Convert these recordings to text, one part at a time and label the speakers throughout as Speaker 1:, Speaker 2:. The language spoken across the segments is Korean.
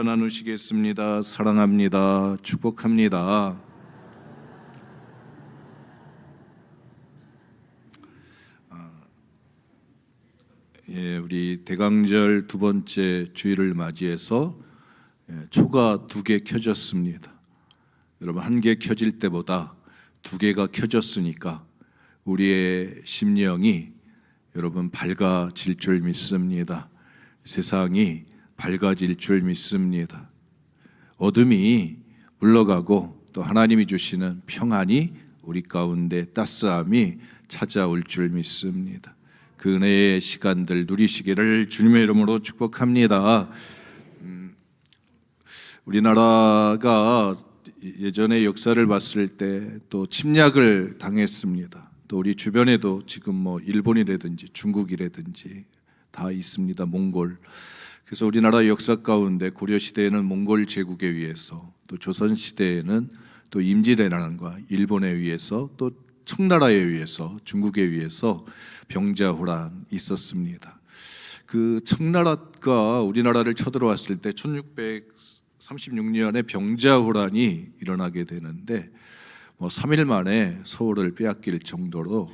Speaker 1: 나누시겠습니다. 사랑합니다. 축복합니다. 우리 대강절 두 번째 주일을 맞이해서 초가 2개 켜졌습니다. 여러분, 1개 켜질 때보다 2개가 켜졌으니까 우리의 심령이 여러분 밝아질 줄 믿습니다. 세상이 밝아질 줄 믿습니다. 어둠이 물러가고 또 하나님이 주시는 평안이 우리 가운데 따스함이 찾아올 줄 믿습니다. 그 은혜의 시간들 누리시기를 주님의 이름으로 축복합니다. 우리나라가 예전에 역사를 봤을 때 또 침략을 당했습니다. 또 우리 주변에도 지금 일본이라든지 중국이라든지 다 있습니다. 몽골. 그래서 우리나라 역사 가운데 고려 시대에는 몽골 제국에 의해서, 또 조선 시대에는 또 임진왜란과 일본에 의해서, 또 청나라에 의해서, 중국에 의해서 병자호란 있었습니다. 그 청나라가 우리나라를 쳐들어왔을 때 1636년에 병자호란이 일어나게 되는데 3일 만에 서울을 빼앗길 정도로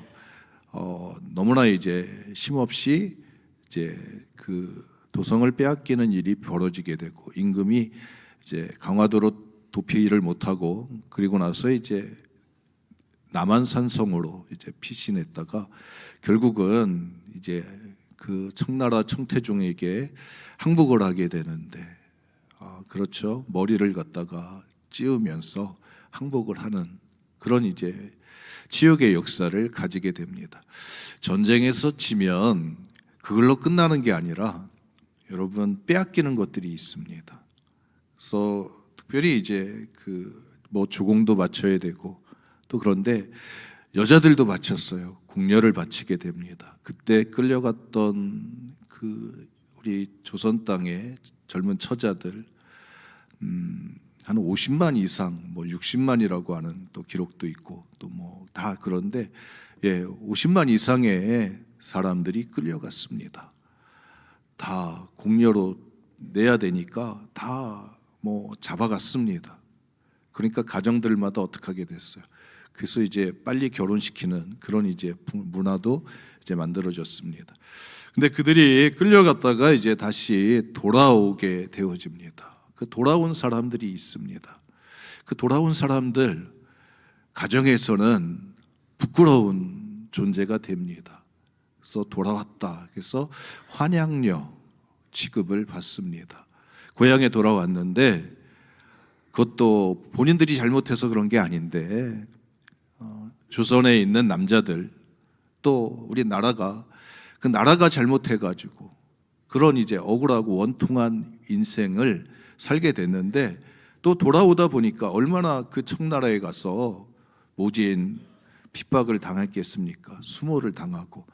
Speaker 1: 너무나 이제 쉼없이 이제 그 도성을 빼앗기는 일이 벌어지게 되고, 임금이 이제 강화도로 도피를 못하고, 그리고 나서 이제 남한산성으로 이제 피신했다가 결국은 이제 그 청나라 청태종에게 항복을 하게 되는데, 그렇죠, 머리를 갖다가 찌우면서 항복을 하는 그런 이제 치욕의 역사를 가지게 됩니다. 전쟁에서 지면 그걸로 끝나는 게 아니라 여러분 빼앗기는 것들이 있습니다. 그래서 특별히 이제 조공도 바쳐야 되고, 또 그런데 여자들도 바쳤어요. 궁녀를 바치게 됩니다. 그때 끌려갔던 우리 조선 땅의 젊은 처자들 한 50만 이상, 60만이라고 하는 또 기록도 있고, 또 다 그런데 50만 이상의 사람들이 끌려갔습니다. 다 공녀로 내야 되니까 다 잡아갔습니다. 그러니까 가정들마다 어떻게 하게 됐어요. 그래서 이제 빨리 결혼시키는 그런 이제 문화도 이제 만들어졌습니다. 근데 그들이 끌려갔다가 이제 다시 돌아오게 되어집니다. 그 돌아온 사람들이 있습니다. 그 돌아온 사람들 가정에서는 부끄러운 존재가 됩니다. 그래서 돌아왔다. 그래서 환양녀 취급을 받습니다. 고향에 돌아왔는데 그것도 본인들이 잘못해서 그런 게 아닌데 조선에 있는 남자들, 또 우리 나라가 그 나라가 잘못해가지고 그런 이제 억울하고 원통한 인생을 살게 됐는데, 또 돌아오다 보니까 얼마나 그 청나라에 가서 모진 핍박을 당했겠습니까? 수모를 당하고.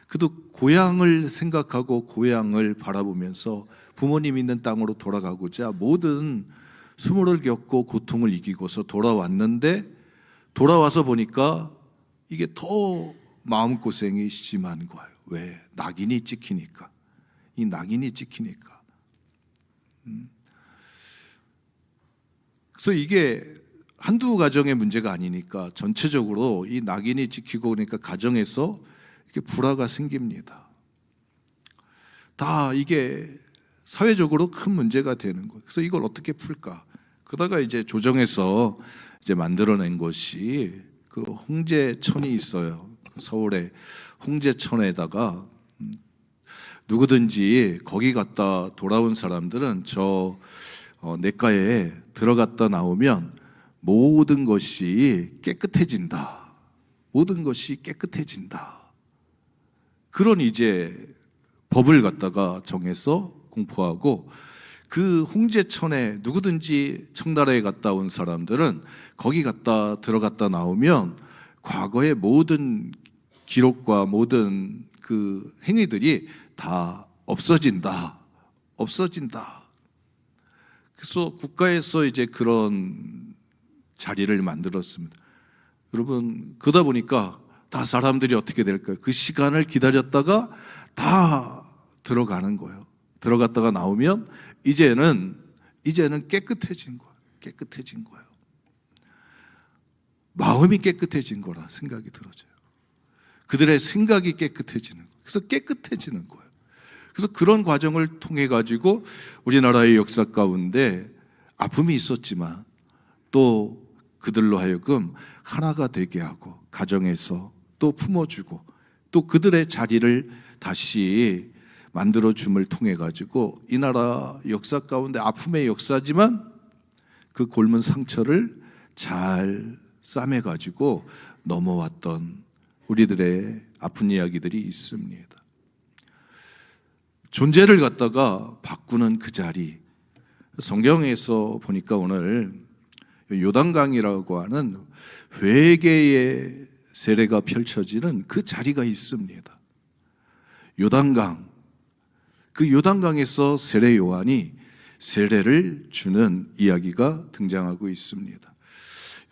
Speaker 1: 그래도 고향을 생각하고 고향을 바라보면서 부모님 있는 땅으로 돌아가고자 모든 수모를 겪고 고통을 이기고서 돌아왔는데, 돌아와서 보니까 이게 더 마음고생이 심한 거예요. 왜? 낙인이 찍히니까. 이 낙인이 찍히니까. 그래서 이게 한두 가정의 문제가 아니니까 전체적으로 이 낙인이 찍히고 그러니까 가정에서 이렇게 불화가 생깁니다. 다 이게 사회적으로 큰 문제가 되는 거예요. 그래서 이걸 어떻게 풀까? 그러다가 이제 조정에서 이제 만들어낸 것이 그 홍제천이 있어요. 서울에 홍제천에다가 누구든지 거기 갔다 돌아온 사람들은 저 냇가에 들어갔다 나오면 모든 것이 깨끗해진다. 모든 것이 깨끗해진다. 그런 이제 법을 갖다가 정해서 공포하고, 그 홍제천에 누구든지 청나라에 갔다 온 사람들은 거기 갔다 들어갔다 나오면 과거의 모든 기록과 모든 그 행위들이 다 없어진다. 그래서 국가에서 이제 그런 자리를 만들었습니다. 여러분, 그러다 보니까 다 사람들이 어떻게 될까요? 그 시간을 기다렸다가 다 들어가는 거예요. 들어갔다가 나오면 이제는 이제는 깨끗해진 거예요. 깨끗해진 거예요. 마음이 깨끗해진 거라 생각이 들어져요. 그들의 생각이 깨끗해지는 거예요. 그래서 깨끗해지는 거예요. 그래서 그런 과정을 통해 가지고 우리나라의 역사 가운데 아픔이 있었지만 또 그들로 하여금 하나가 되게 하고 가정에서 또 품어주고 또 그들의 자리를 다시 만들어줌을 통해 가지고 이 나라 역사 가운데 아픔의 역사지만 그 곪은 상처를 잘 싸매 가지고 넘어왔던 우리들의 아픈 이야기들이 있습니다. 존재를 갖다가 바꾸는 그 자리, 성경에서 보니까 오늘 요단강이라고 하는 회개의 세례가 펼쳐지는 그 자리가 있습니다. 요단강, 그 요단강에서 세례 요한이 세례를 주는 이야기가 등장하고 있습니다.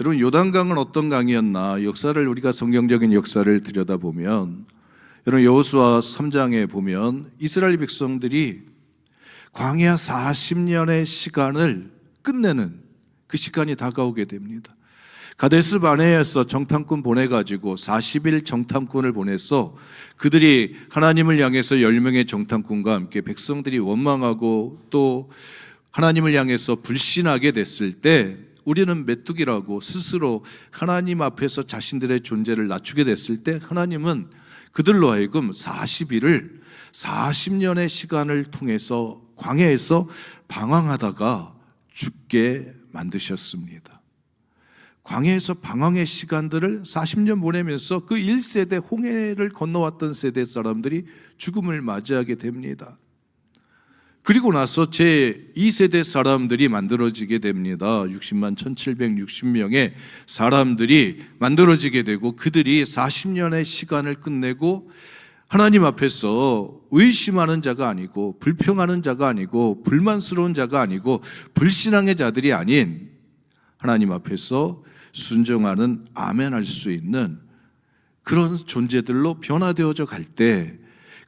Speaker 1: 여러분, 요단강은 어떤 강이었나? 역사를 우리가 성경적인 역사를 들여다보면 여러분 여호수아 3장에 보면 이스라엘 백성들이 광야 40년의 시간을 끝내는 그 시간이 다가오게 됩니다. 가데스 바네에서 정탐꾼 보내가지고 40일 정탐꾼을 보내서 그들이 하나님을 향해서 10명의 정탐꾼과 함께 백성들이 원망하고 또 하나님을 향해서 불신하게 됐을 때 우리는 메뚜기라고 스스로 하나님 앞에서 자신들의 존재를 낮추게 됐을 때 하나님은 그들로 하여금 40일을 40년의 시간을 통해서 광야에서 방황하다가 죽게 만드셨습니다. 광야에서 방황의 시간들을 40년 보내면서 그 1세대 홍해를 건너왔던 세대 사람들이 죽음을 맞이하게 됩니다. 그리고 나서 제2세대 사람들이 만들어지게 됩니다. 60만 1760명의 사람들이 만들어지게 되고 그들이 40년의 시간을 끝내고 하나님 앞에서 의심하는 자가 아니고 불평하는 자가 아니고 불만스러운 자가 아니고 불신앙의 자들이 아닌 하나님 앞에서 순종하는 아멘할 수 있는 그런 존재들로 변화되어져 갈 때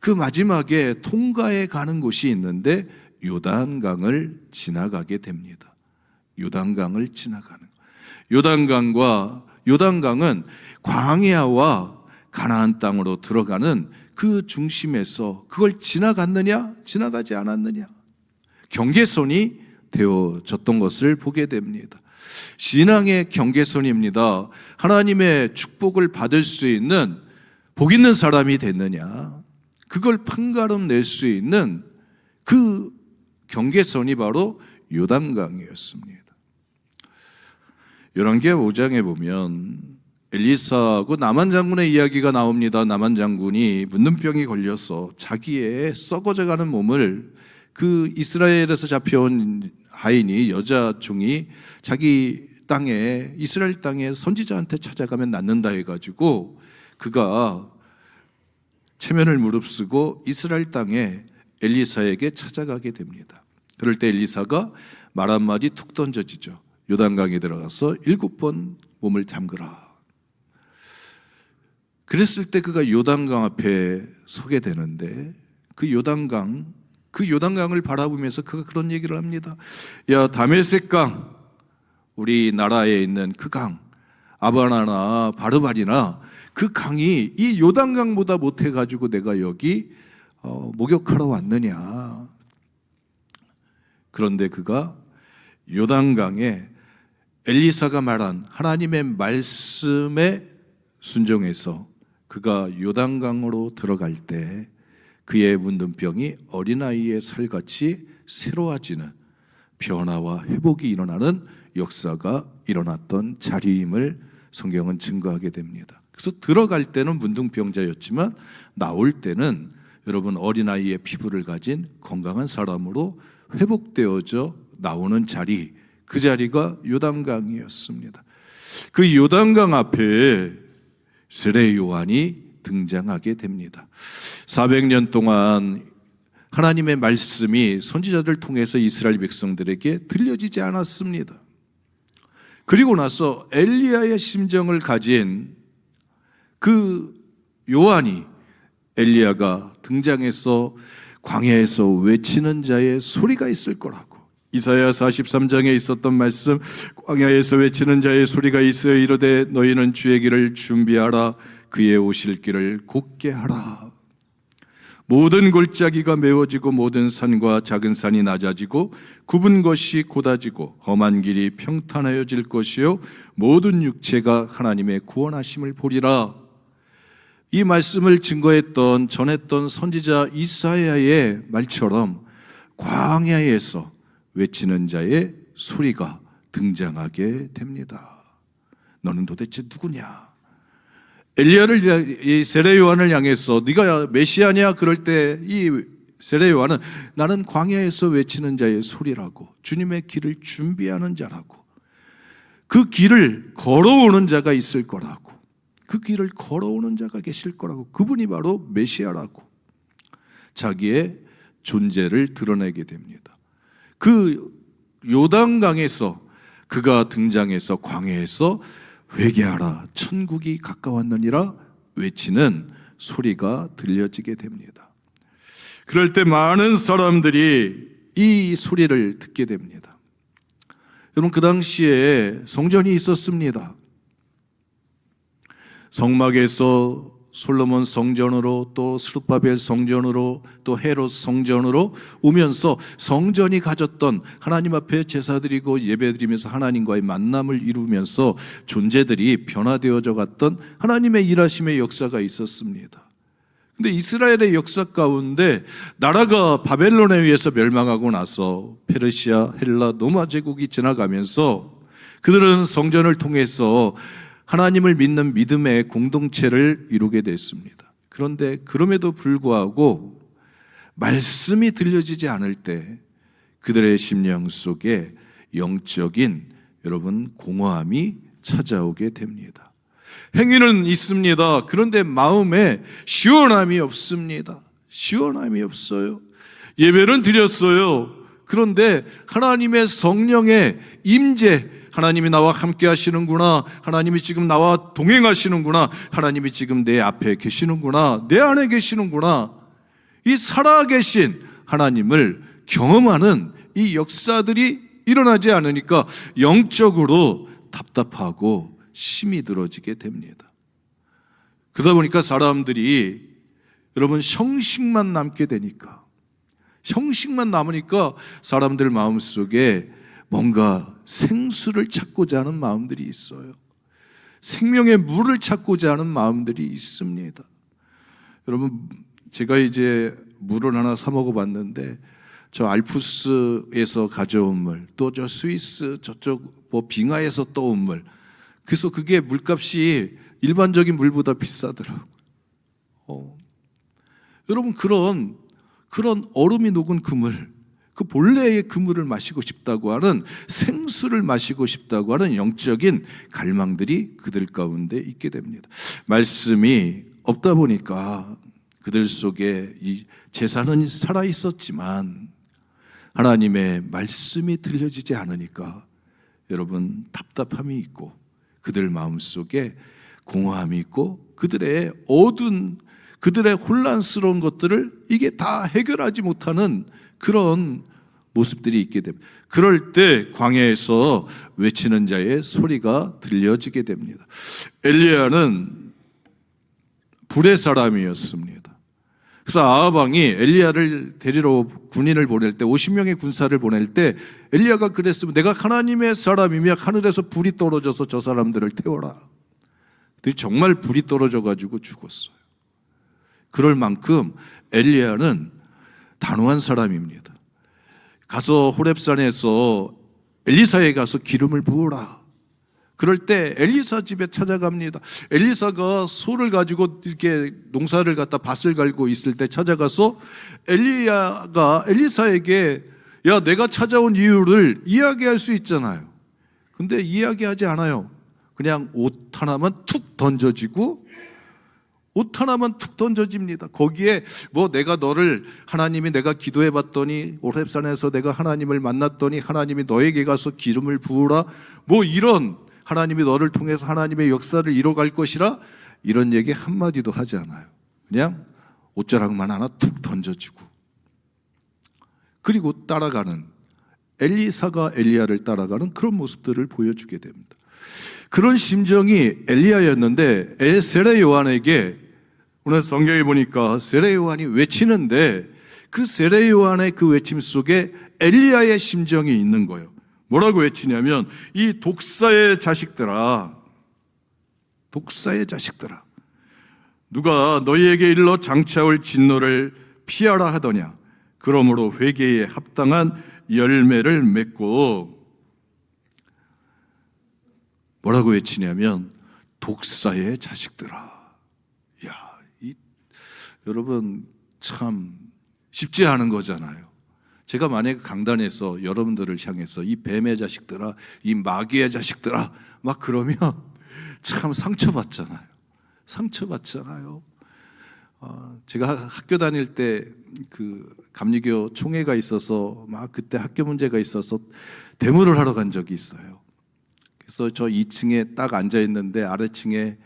Speaker 1: 그 마지막에 통과해 가는 곳이 있는데 요단강을 지나가게 됩니다. 요단강을 지나가는 요단강은 광야와 가나안 땅으로 들어가는 그 중심에서 그걸 지나갔느냐 지나가지 않았느냐 경계선이 되어졌던 것을 보게 됩니다. 신앙의 경계선입니다. 하나님의 축복을 받을 수 있는 복 있는 사람이 됐느냐 그걸 판가름 낼 수 있는 그 경계선이 바로 요단강이었습니다. 열왕기하 5장에 보면 엘리사하고 나만 장군의 이야기가 나옵니다. 나만 장군이 문둥병이 걸려서 자기의 썩어져가는 몸을 그 이스라엘에서 잡혀온 하인이 여자 종이 자기 땅에 이스라엘 땅에 선지자한테 찾아가면 낫는다 해가지고 그가 체면을 무릅쓰고 이스라엘 땅에 엘리사에게 찾아가게 됩니다. 그럴 때 엘리사가 말 한마디 툭 던져지죠. 요단강에 들어가서 7번 몸을 담그라. 그랬을 때 그가 요단강 앞에 서게 되는데 그 요단강을 바라보면서 그가 그런 얘기를 합니다. 야 다메섹강, 우리나라에 있는 그 강, 아바나나 바르바리나 그 강이 이 요단강보다 못해가지고 내가 여기 목욕하러 왔느냐. 그런데 그가 요단강에 엘리사가 말한 하나님의 말씀에 순종해서 그가 요단강으로 들어갈 때 그의 문둥병이 어린아이의 살같이 새로워지는 변화와 회복이 일어나는 역사가 일어났던 자리임을 성경은 증거하게 됩니다. 그래서 들어갈 때는 문둥병자였지만 나올 때는 여러분 어린아이의 피부를 가진 건강한 사람으로 회복되어져 나오는 자리, 그 자리가 요단강이었습니다. 그 요단강 앞에 세례 요한이 등장하게 됩니다. 400년 동안 하나님의 말씀이 선지자들 통해서 이스라엘 백성들에게 들려지지 않았습니다. 그리고 나서 엘리야의 심정을 가진 그 요한이 엘리야가 등장해서 광야에서 외치는 자의 소리가 있을 거라고 이사야 43장에 있었던 말씀, 광야에서 외치는 자의 소리가 있어요. 이르되 너희는 주의 길을 준비하라. 그의 오실 길을 곧게 하라. 모든 골짜기가 메워지고 모든 산과 작은 산이 낮아지고 굽은 것이 곧아지고 험한 길이 평탄하여질 것이요 모든 육체가 하나님의 구원하심을 보리라. 이 말씀을 증거했던 전했던 선지자 이사야의 말처럼 광야에서 외치는 자의 소리가 등장하게 됩니다. 너는 도대체 누구냐? 엘리야를, 이 세례 요한을 향해서 네가 메시아냐? 그럴 때 이 세례 요한은 나는 광야에서 외치는 자의 소리라고, 주님의 길을 준비하는 자라고, 그 길을 걸어오는 자가 있을 거라고, 그 길을 걸어오는 자가 계실 거라고, 그분이 바로 메시아라고 자기의 존재를 드러내게 됩니다. 그 요단강에서 그가 등장해서 광야에서 회개하라, 천국이 가까웠느니라 외치는 소리가 들려지게 됩니다. 그럴 때 많은 사람들이 이 소리를 듣게 됩니다. 여러분, 그 당시에 성전이 있었습니다. 성막에서 솔로몬 성전으로, 또 스룹바벨 성전으로, 또 헤롯 성전으로 오면서 성전이 가졌던 하나님 앞에 제사드리고 예배드리면서 하나님과의 만남을 이루면서 존재들이 변화되어져 갔던 하나님의 일하심의 역사가 있었습니다. 근데 이스라엘의 역사 가운데 나라가 바벨론에 의해서 멸망하고 나서 페르시아, 헬라, 로마 제국이 지나가면서 그들은 성전을 통해서 하나님을 믿는 믿음의 공동체를 이루게 됐습니다. 그런데 그럼에도 불구하고 말씀이 들려지지 않을 때 그들의 심령 속에 영적인 여러분 공허함이 찾아오게 됩니다. 행위는 있습니다. 그런데 마음에 시원함이 없습니다. 시원함이 없어요. 예배는 드렸어요. 그런데 하나님의 성령의 임재, 하나님이 나와 함께 하시는구나, 하나님이 지금 나와 동행하시는구나, 하나님이 지금 내 앞에 계시는구나, 내 안에 계시는구나, 이 살아계신 하나님을 경험하는 이 역사들이 일어나지 않으니까 영적으로 답답하고 힘이 들어지게 됩니다. 그러다 보니까 사람들이 여러분 형식만 남게 되니까, 형식만 남으니까 사람들 마음속에 뭔가 생수를 찾고자 하는 마음들이 있어요. 생명의 물을 찾고자 하는 마음들이 있습니다. 여러분, 제가 이제 물을 하나 사 먹어봤는데 저 알프스에서 가져온 물, 또 저 스위스 저쪽 뭐 빙하에서 떠온 물, 그래서 그게 물값이 일반적인 물보다 비싸더라고요. 여러분, 그런 얼음이 녹은 그 물, 그 본래의 그 물을 마시고 싶다고 하는, 생수를 마시고 싶다고 하는 영적인 갈망들이 그들 가운데 있게 됩니다. 말씀이 없다 보니까 그들 속에 이 제사는 살아 있었지만 하나님의 말씀이 들려지지 않으니까 여러분 답답함이 있고 그들 마음속에 공허함이 있고 그들의 어두운, 그들의 혼란스러운 것들을 이게 다 해결하지 못하는 그런 모습들이 있게 됩니다. 그럴 때 광야에서 외치는 자의 소리가 들려지게 됩니다. 엘리야는 불의 사람이었습니다. 그래서 아합 왕이 엘리야를 데리러 군인을 보낼 때, 50명의 군사를 보낼 때 엘리야가 그랬으면 내가 하나님의 사람이며 하늘에서 불이 떨어져서 저 사람들을 태워라. 정말 불이 떨어져 가지고 죽었어요. 그럴 만큼 엘리야는 단호한 사람입니다. 가서 호렙산에서 엘리사에 가서 기름을 부으라. 그럴 때 엘리사 집에 찾아갑니다. 엘리사가 소를 가지고 이렇게 농사를 갖다 밭을 갈고 있을 때 찾아가서 엘리야가 엘리사에게 야, 내가 찾아온 이유를 이야기할 수 있잖아요. 근데 이야기하지 않아요. 그냥 옷 하나만 툭 던져지고, 옷 하나만 툭 던져집니다. 거기에 뭐 내가 너를, 하나님이 내가 기도해 봤더니 호렙산에서 내가 하나님을 만났더니 하나님이 너에게 가서 기름을 부으라, 뭐 이런, 하나님이 너를 통해서 하나님의 역사를 이뤄갈 것이라, 이런 얘기 한마디도 하지 않아요. 그냥 옷자락만 하나 툭 던져지고, 그리고 따라가는 엘리사가 엘리야를 따라가는 그런 모습들을 보여주게 됩니다. 그런 심정이 엘리야였는데 세례 요한에게 오늘 성경에 보니까 세례 요한이 외치는데 그 세례 요한의 그 외침 속에 엘리야의 심정이 있는 거예요. 뭐라고 외치냐면 이 독사의 자식들아, 독사의 자식들아, 누가 너희에게 일러 장차올 진노를 피하라 하더냐. 그러므로 회개에 합당한 열매를 맺고, 뭐라고 외치냐면 독사의 자식들아. 여러분 참 쉽지 않은 거잖아요. 제가 만약에 강단에서 여러분들을 향해서 이 뱀의 자식들아, 이 마귀의 자식들아 막 그러면 참 상처받잖아요. 제가 학교 다닐 때 그 감리교 총회가 있어서 막 그때 학교 문제가 있어서 대모를 하러 간 적이 있어요. 그래서 저 2층에 딱 앉아 있는데 아래층에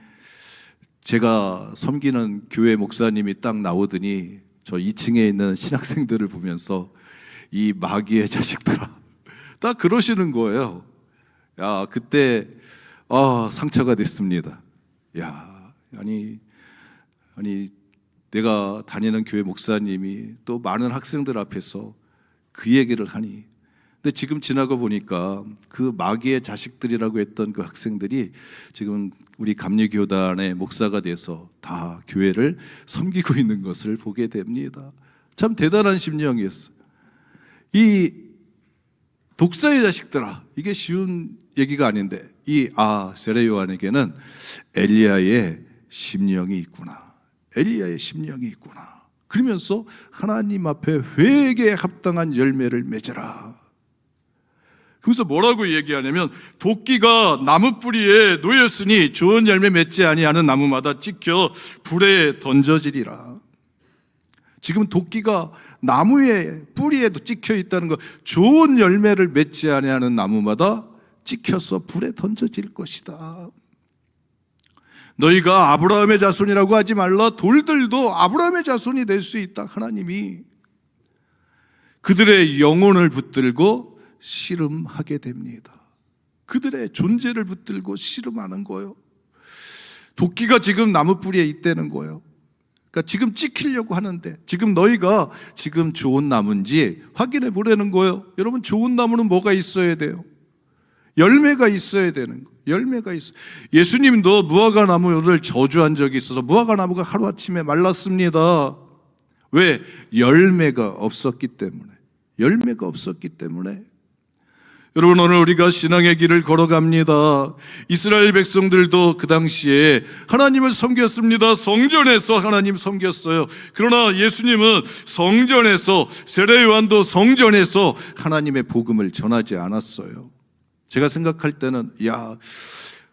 Speaker 1: 제가 섬기는 교회 목사님이 딱 나오더니 저 2층에 있는 신학생들을 보면서 이 마귀의 자식들아 딱 그러시는 거예요. 야, 그때 상처가 됐습니다. 야, 아니 내가 다니는 교회 목사님이 또 많은 학생들 앞에서 그 얘기를 하니, 근데 지금 지나고 보니까 그 마귀의 자식들이라고 했던 그 학생들이 지금 우리 감리교단의 목사가 돼서 다 교회를 섬기고 있는 것을 보게 됩니다. 참 대단한 심령이었어요. 이 독사의 자식들아, 이게 쉬운 얘기가 아닌데 세례 요한에게는 엘리야의 심령이 있구나. 엘리야의 심령이 있구나. 그러면서 하나님 앞에 회개에 합당한 열매를 맺으라. 그래서 뭐라고 얘기하냐면 도끼가 나무 뿌리에 놓였으니 좋은 열매 맺지 아니하는 나무마다 찍혀 불에 던져지리라. 지금 도끼가 나무의 뿌리에도 찍혀 있다는 것, 좋은 열매를 맺지 아니하는 나무마다 찍혀서 불에 던져질 것이다. 너희가 아브라함의 자손이라고 하지 말라. 돌들도 아브라함의 자손이 될 수 있다. 하나님이 그들의 영혼을 붙들고 씨름하게 됩니다. 그들의 존재를 붙들고 씨름하는 거예요. 도끼가 지금 나무 뿌리에 있다는 거예요. 그러니까 지금 찍히려고 하는데 지금 너희가 지금 좋은 나무인지 확인해 보라는 거예요. 여러분, 좋은 나무는 뭐가 있어야 돼요? 열매가 있어야 되는 거예요. 열매가 있어. 예수님도 무화과 나무를 저주한 적이 있어서 무화과 나무가 하루아침에 말랐습니다. 왜? 열매가 없었기 때문에. 열매가 없었기 때문에. 여러분, 오늘 우리가 신앙의 길을 걸어갑니다. 이스라엘 백성들도 그 당시에 하나님을 섬겼습니다. 성전에서 하나님 섬겼어요. 그러나 예수님은 성전에서, 세례 요한도 성전에서 하나님의 복음을 전하지 않았어요. 제가 생각할 때는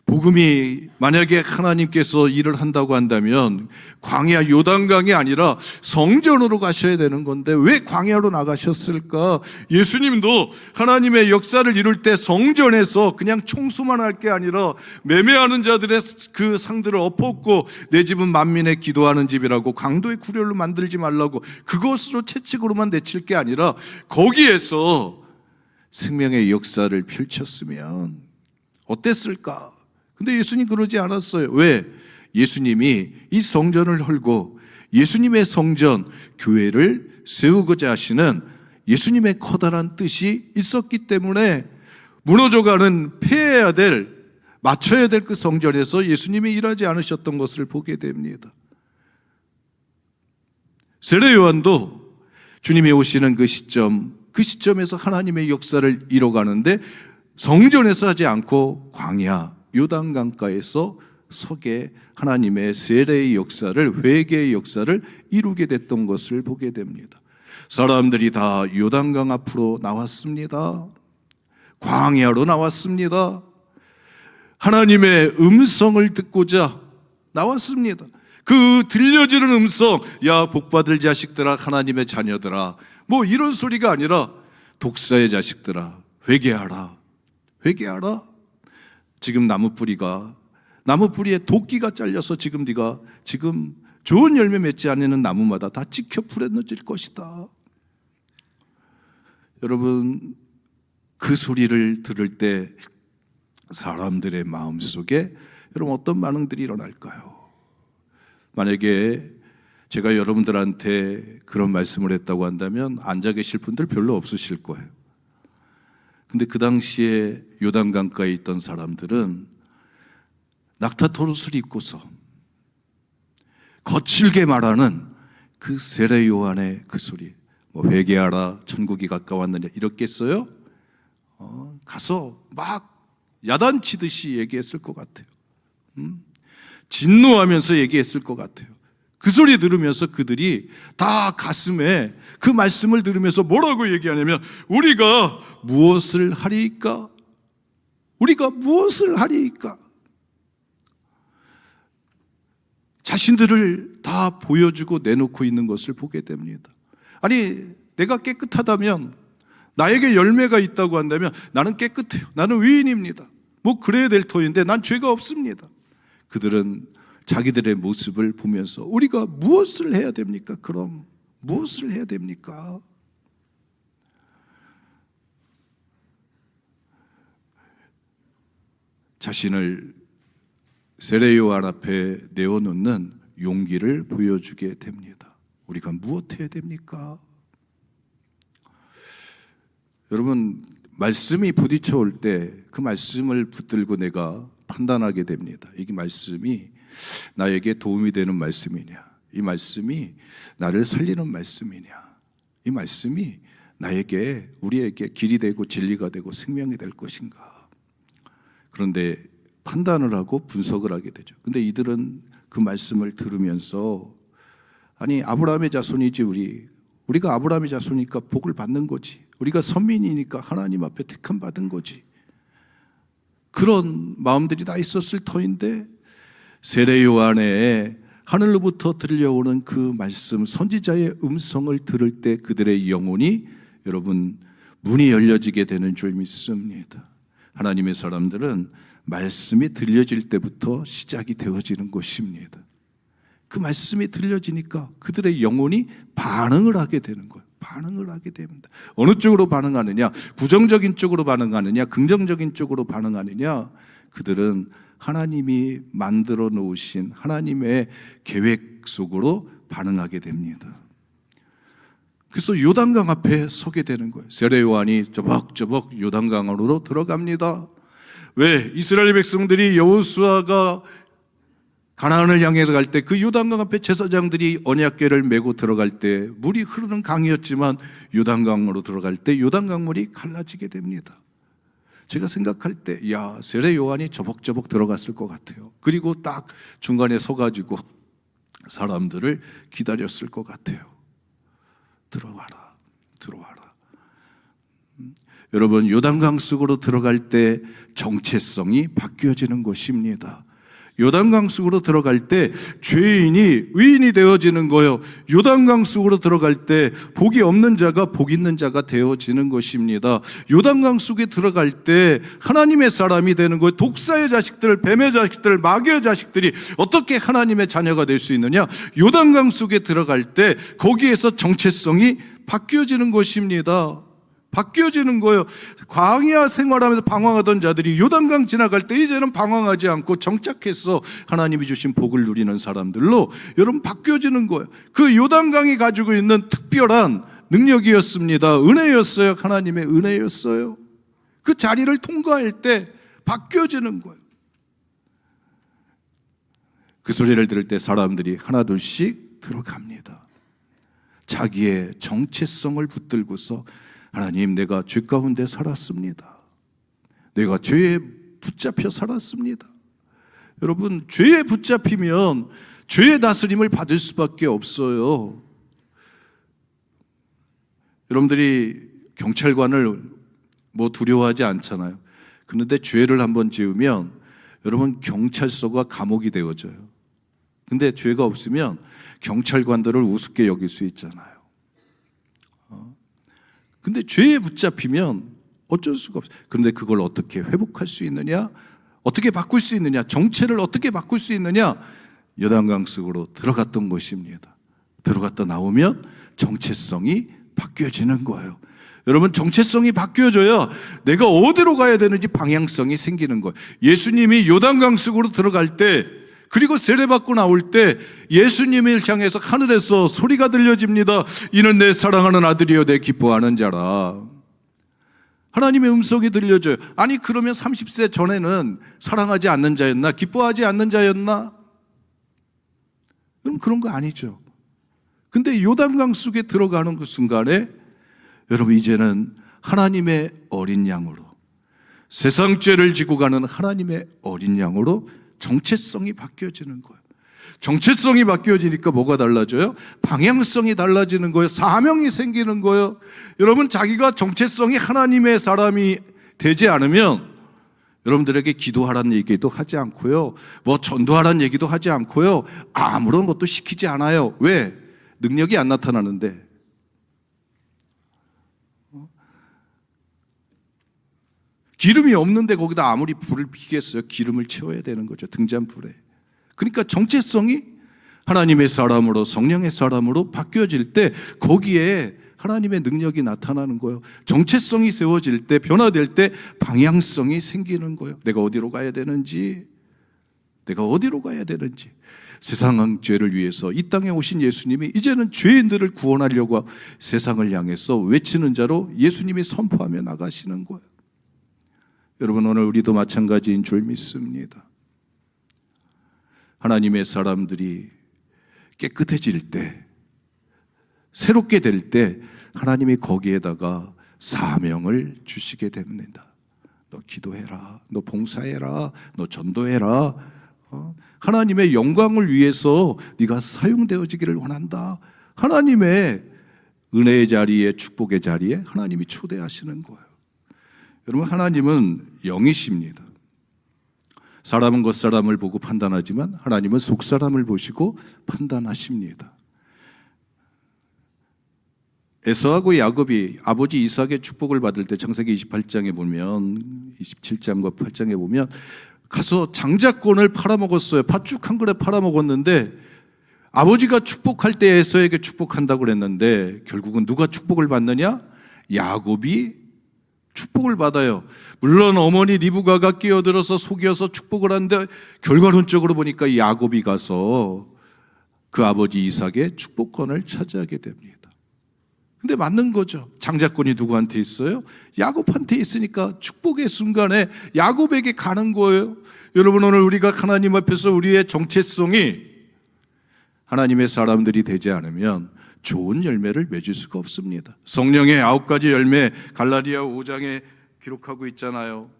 Speaker 1: 복음이 만약에 하나님께서 일을 한다고 한다면 광야 요단강이 아니라 성전으로 가셔야 되는 건데 왜 광야로 나가셨을까? 예수님도 하나님의 역사를 이룰 때 성전에서 그냥 청소만 할 게 아니라 매매하는 자들의 그 상들을 엎었고 내 집은 만민의 기도하는 집이라고 강도의 구렬로 만들지 말라고 그것으로 채찍으로만 내칠 게 아니라 거기에서 생명의 역사를 펼쳤으면 어땠을까? 근데 예수님 그러지 않았어요. 왜? 예수님이 이 성전을 헐고 예수님의 성전, 교회를 세우고자 하시는 예수님의 커다란 뜻이 있었기 때문에 무너져가는 폐해야 될, 맞춰야 될 그 성전에서 예수님이 일하지 않으셨던 것을 보게 됩니다. 세례 요한도 주님이 오시는 그 시점에서 하나님의 역사를 이뤄가는데 성전에서 하지 않고 광야, 요단강가에서 서게 하나님의 세례의 역사를, 회개의 역사를 이루게 됐던 것을 보게 됩니다. 사람들이 다 요단강 앞으로 나왔습니다. 광야로 나왔습니다. 하나님의 음성을 듣고자 나왔습니다. 그 들려지는 음성, 야 복받을 자식들아, 하나님의 자녀들아, 뭐 이런 소리가 아니라 독사의 자식들아, 회개하라, 회개하라. 지금 나무 뿌리에 도끼가 잘려서 지금 네가 지금 좋은 열매 맺지 않는 나무마다 다 찍혀 불에 넣어질 것이다. 여러분, 그 소리를 들을 때 사람들의 마음속에 여러분 어떤 반응들이 일어날까요? 만약에 제가 여러분들한테 그런 말씀을 했다고 한다면 앉아 계실 분들 별로 없으실 거예요. 근데 그 당시에 요단강가에 있던 사람들은 낙타토옷을 입고서 거칠게 말하는 그 세례 요한의 그 소리, 뭐 회개하라 천국이 가까웠느냐 이렇게 했어요. 가서 막 야단치듯이 얘기했을 것 같아요. 진노하면서 얘기했을 것 같아요. 그 소리 들으면서 그들이 다 가슴에 그 말씀을 들으면서 뭐라고 얘기하냐면 우리가 무엇을 하리이까? 우리가 무엇을 하리이까? 자신들을 다 보여주고 내놓고 있는 것을 보게 됩니다. 아니, 내가 깨끗하다면, 나에게 열매가 있다고 한다면 나는 깨끗해요. 나는 의인입니다. 뭐 그래야 될 터인데 난 죄가 없습니다. 그들은 자기들의 모습을 보면서 우리가 무엇을 해야 됩니까? 그럼 무엇을 해야 됩니까? 자신을 세례 요한 앞에 내어놓는 용기를 보여주게 됩니다. 우리가 무엇 해야 됩니까? 여러분, 말씀이 부딪혀 올 때 그 말씀을 붙들고 내가 판단하게 됩니다. 이 말씀이 나에게 도움이 되는 말씀이냐, 이 말씀이 나를 살리는 말씀이냐, 이 말씀이 나에게, 우리에게 길이 되고 진리가 되고 생명이 될 것인가. 그런데 판단을 하고 분석을 하게 되죠. 근데 이들은 그 말씀을 들으면서 아니, 아브라함의 자손이지 우리가 아브라함의 자손이니까 복을 받는 거지, 우리가 선민이니까 하나님 앞에 택함 받은 거지, 그런 마음들이 다 있었을 터인데 세례 요한의 하늘로부터 들려오는 그 말씀, 선지자의 음성을 들을 때 그들의 영혼이 여러분 문이 열려지게 되는 줄 믿습니다. 하나님의 사람들은 말씀이 들려질 때부터 시작이 되어지는 것입니다. 그 말씀이 들려지니까 그들의 영혼이 반응을 하게 되는 거예요. 반응을 하게 됩니다. 어느 쪽으로 반응하느냐? 부정적인 쪽으로 반응하느냐? 긍정적인 쪽으로 반응하느냐? 그들은 하나님이 만들어 놓으신 하나님의 계획 속으로 반응하게 됩니다. 그래서 요단강 앞에 서게 되는 거예요. 세례 요한이 저벅저벅 요단강으로 들어갑니다. 왜? 이스라엘 백성들이 여호수아가 가나안을 향해서 갈 때 그 요단강 앞에 제사장들이 언약궤를 메고 들어갈 때 물이 흐르는 강이었지만 요단강으로 들어갈 때 요단강 물이 갈라지게 됩니다. 제가 생각할 때 세례 요한이 저벅저벅 들어갔을 것 같아요. 그리고 딱 중간에 서가지고 사람들을 기다렸을 것 같아요. 들어와라. 여러분, 요단강 속으로 들어갈 때 정체성이 바뀌어지는 것입니다. 요단강 속으로 들어갈 때 죄인이 의인이 되어지는 거예요. 요단강 속으로 들어갈 때 복이 없는 자가 복 있는 자가 되어지는 것입니다. 요단강 속에 들어갈 때 하나님의 사람이 되는 거예요. 독사의 자식들, 뱀의 자식들, 마귀의 자식들이 어떻게 하나님의 자녀가 될 수 있느냐? 요단강 속에 들어갈 때 거기에서 정체성이 바뀌어지는 것입니다. 바뀌어지는 거예요. 광야 생활하면서 방황하던 자들이 요단강 지나갈 때 이제는 방황하지 않고 정착해서 하나님이 주신 복을 누리는 사람들로 여러분 바뀌어지는 거예요. 그 요단강이 가지고 있는 특별한 능력이었습니다. 은혜였어요. 하나님의 은혜였어요. 그 자리를 통과할 때 바뀌어지는 거예요. 그 소리를 들을 때 사람들이 하나둘씩 들어갑니다. 자기의 정체성을 붙들고서 하나님, 내가 죄 가운데 살았습니다. 내가 죄에 붙잡혀 살았습니다. 여러분, 죄에 붙잡히면 죄의 다스림을 받을 수밖에 없어요. 여러분들이 경찰관을 뭐 두려워하지 않잖아요. 그런데 죄를 한번 지으면 여러분 경찰서가 감옥이 되어져요. 근데 죄가 없으면 경찰관들을 우습게 여길 수 있잖아요. 근데 죄에 붙잡히면 어쩔 수가 없어요. 그런데 그걸 어떻게 회복할 수 있느냐? 어떻게 바꿀 수 있느냐? 정체를 어떻게 바꿀 수 있느냐? 요단강 속으로 들어갔던 것입니다. 들어갔다 나오면 정체성이 바뀌어지는 거예요. 여러분, 정체성이 바뀌어져야 내가 어디로 가야 되는지 방향성이 생기는 거예요. 예수님이 요단강 속으로 들어갈 때, 그리고 세례받고 나올 때 예수님을 향해서 하늘에서 소리가 들려집니다. 이는 내 사랑하는 아들이요 내 기뻐하는 자라. 하나님의 음성이 들려져요. 아니 그러면 30세 전에는 사랑하지 않는 자였나? 기뻐하지 않는 자였나? 그런 거 아니죠. 근데 요단강 속에 들어가는 그 순간에 여러분, 이제는 하나님의 어린 양으로, 세상 죄를 지고 가는 하나님의 어린 양으로 정체성이 바뀌어지는 거예요. 정체성이 바뀌어지니까 뭐가 달라져요? 방향성이 달라지는 거예요. 사명이 생기는 거예요. 여러분, 자기가 정체성이 하나님의 사람이 되지 않으면 여러분들에게 기도하라는 얘기도 하지 않고요, 뭐 전도하라는 얘기도 하지 않고요, 아무런 것도 시키지 않아요. 왜? 능력이 안 나타나는데. 기름이 없는데 거기다 아무리 불을 피겠어요? 기름을 채워야 되는 거죠, 등잔불에. 그러니까 정체성이 하나님의 사람으로, 성령의 사람으로 바뀌어질 때 거기에 하나님의 능력이 나타나는 거예요. 정체성이 세워질 때, 변화될 때 방향성이 생기는 거예요. 내가 어디로 가야 되는지, 세상 죄를 위해서 이 땅에 오신 예수님이 이제는 죄인들을 구원하려고 세상을 향해서 외치는 자로 예수님이 선포하며 나가시는 거예요. 여러분, 오늘 우리도 마찬가지인 줄 믿습니다. 하나님의 사람들이 깨끗해질 때, 새롭게 될 때 하나님이 거기에다가 사명을 주시게 됩니다. 너 기도해라, 너 봉사해라, 너 전도해라. 하나님의 영광을 위해서 네가 사용되어지기를 원한다. 하나님의 은혜의 자리에, 축복의 자리에 하나님이 초대하시는 거예요. 여러분, 하나님은 영이십니다. 사람은 겉사람을 보고 판단하지만 하나님은 속사람을 보시고 판단하십니다. 에서하고 야곱이 아버지 이삭의 축복을 받을 때 창세기 28장에 보면, 27장과 8장에 보면 가서 장자권을 팔아먹었어요. 팥죽 한 그릇 팔아먹었는데 아버지가 축복할 때 에서에게 축복한다고 그랬는데 결국은 누가 축복을 받느냐? 야곱이 축복을 받아요. 물론 어머니 리브가가 끼어들어서 속여서 축복을 하는데 결과론적으로 보니까 야곱이 가서 그 아버지 이삭의 축복권을 차지하게 됩니다. 근데 맞는 거죠. 장자권이 누구한테 있어요? 야곱한테 있으니까 축복의 순간에 야곱에게 가는 거예요. 여러분, 오늘 우리가 하나님 앞에서 우리의 정체성이 하나님의 사람들이 되지 않으면 좋은 열매를 맺을 수가 없습니다. 성령의 9가지 열매, 갈라디아 5장에 기록하고 있잖아요.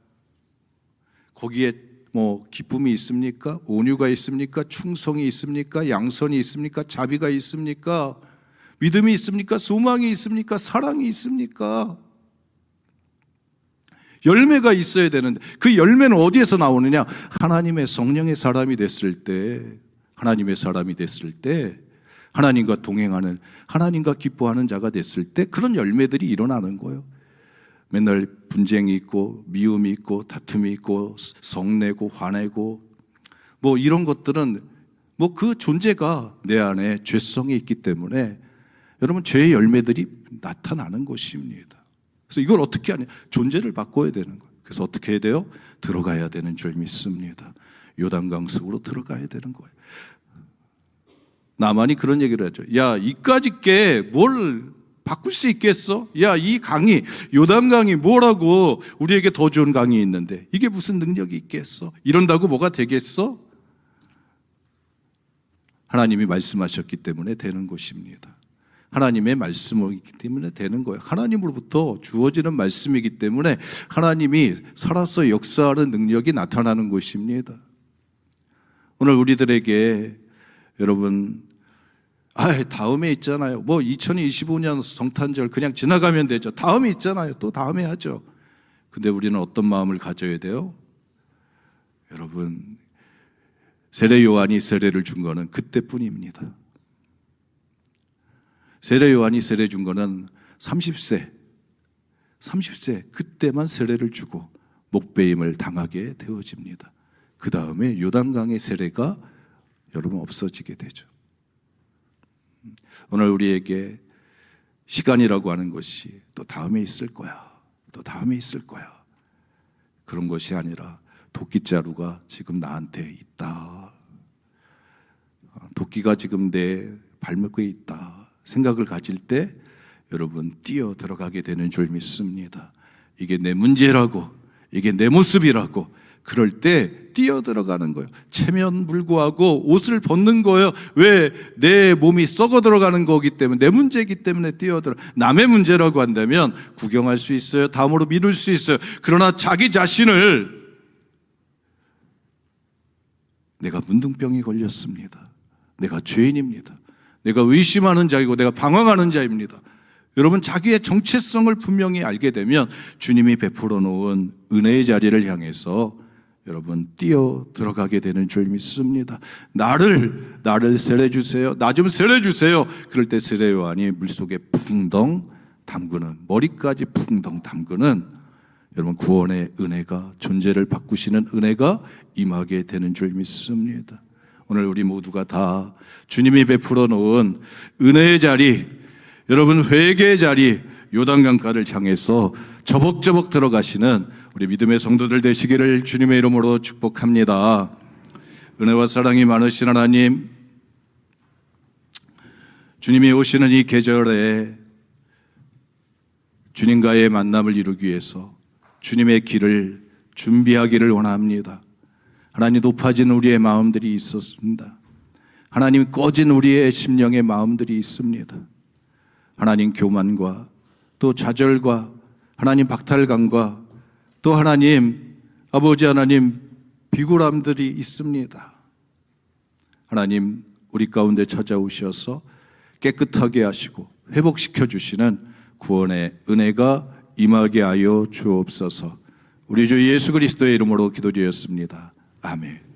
Speaker 1: 거기에 뭐 기쁨이 있습니까? 온유가 있습니까? 충성이 있습니까? 양선이 있습니까? 자비가 있습니까? 믿음이 있습니까? 소망이 있습니까? 사랑이 있습니까? 열매가 있어야 되는데 그 열매는 어디에서 나오느냐? 하나님의 성령의 사람이 됐을 때, 하나님과 동행하는, 하나님과 기뻐하는 자가 됐을 때 그런 열매들이 일어나는 거예요. 맨날 분쟁이 있고 미움이 있고 다툼이 있고 성내고 화내고 뭐 이런 것들은 뭐 그 존재가 내 안에 죄성이 있기 때문에 여러분, 죄의 열매들이 나타나는 것입니다. 그래서 이걸 어떻게 하냐? 존재를 바꿔야 되는 거예요. 그래서 어떻게 해야 돼요? 들어가야 되는 줄 믿습니다. 요단강 속으로 들어가야 되는 거예요. 나만이 그런 얘기를 하죠. 야, 이까짓 게 뭘 바꿀 수 있겠어? 야, 이 강이, 요단강이 뭐라고 우리에게 더 좋은 강이 있는데 이게 무슨 능력이 있겠어? 이런다고 뭐가 되겠어? 하나님이 말씀하셨기 때문에 되는 것입니다. 하나님의 말씀이기 때문에 되는 거예요. 하나님으로부터 주어지는 말씀이기 때문에 하나님이 살아서 역사하는 능력이 나타나는 것입니다. 오늘 우리들에게 여러분, 다음에 있잖아요. 뭐 2025년 성탄절 그냥 지나가면 되죠. 다음에 있잖아요. 또 다음에 하죠. 근데 우리는 어떤 마음을 가져야 돼요? 여러분, 세례 요한이 세례를 준 거는 그때뿐입니다. 세례 요한이 세례 준 거는 30세 그때만 세례를 주고 목배임을 당하게 되어집니다. 그 다음에 요단강의 세례가 여러분 없어지게 되죠. 오늘 우리에게 시간이라고 하는 것이 또 다음에 있을 거야. 또 다음에 있을 거야. 그런 것이 아니라 도끼자루가 지금 나한테 있다. 도끼가 지금 내 발목에 있다. 생각을 가질 때 여러분 뛰어 들어가게 되는 줄 믿습니다. 이게 내 문제라고, 이게 내 모습이라고 그럴 때 뛰어 들어가는 거예요. 체면불구하고 옷을 벗는 거예요. 왜? 내 몸이 썩어 들어가는 거기 때문에, 내 문제이기 때문에 뛰어들어. 남의 문제라고 한다면 구경할 수 있어요. 다음으로 미룰 수 있어요. 그러나 자기 자신을 내가 문둥병이 걸렸습니다. 내가 죄인입니다. 내가 의심하는 자이고 내가 방황하는 자입니다. 여러분 자기의 정체성을 분명히 알게 되면 주님이 베풀어 놓은 은혜의 자리를 향해서 여러분 뛰어 들어가게 되는 줄 믿습니다. 나를 세례주세요. 나 좀 세례주세요. 그럴 때 세례 요한이 물속에 풍덩 담그는, 머리까지 풍덩 담그는 여러분 구원의 은혜가, 존재를 바꾸시는 은혜가 임하게 되는 줄 믿습니다. 오늘 우리 모두가 다 주님이 베풀어 놓은 은혜의 자리, 여러분 회개의 자리, 요단강가를 향해서 저벅저벅 들어가시는 우리 믿음의 성도들 되시기를 주님의 이름으로 축복합니다. 은혜와 사랑이 많으신 하나님, 주님이 오시는 이 계절에 주님과의 만남을 이루기 위해서 주님의 길을 준비하기를 원합니다. 하나님 높아진 우리의 마음들이 있었습니다. 하나님 꺼진 우리의 심령의 마음들이 있습니다. 하나님 교만과 또 좌절과 하나님 박탈감과 또 하나님 아버지 하나님 비굴함들이 있습니다. 하나님 우리 가운데 찾아오셔서 깨끗하게 하시고 회복시켜 주시는 구원의 은혜가 임하게 하여 주옵소서. 우리 주 예수 그리스도의 이름으로 기도드렸습니다. 아멘.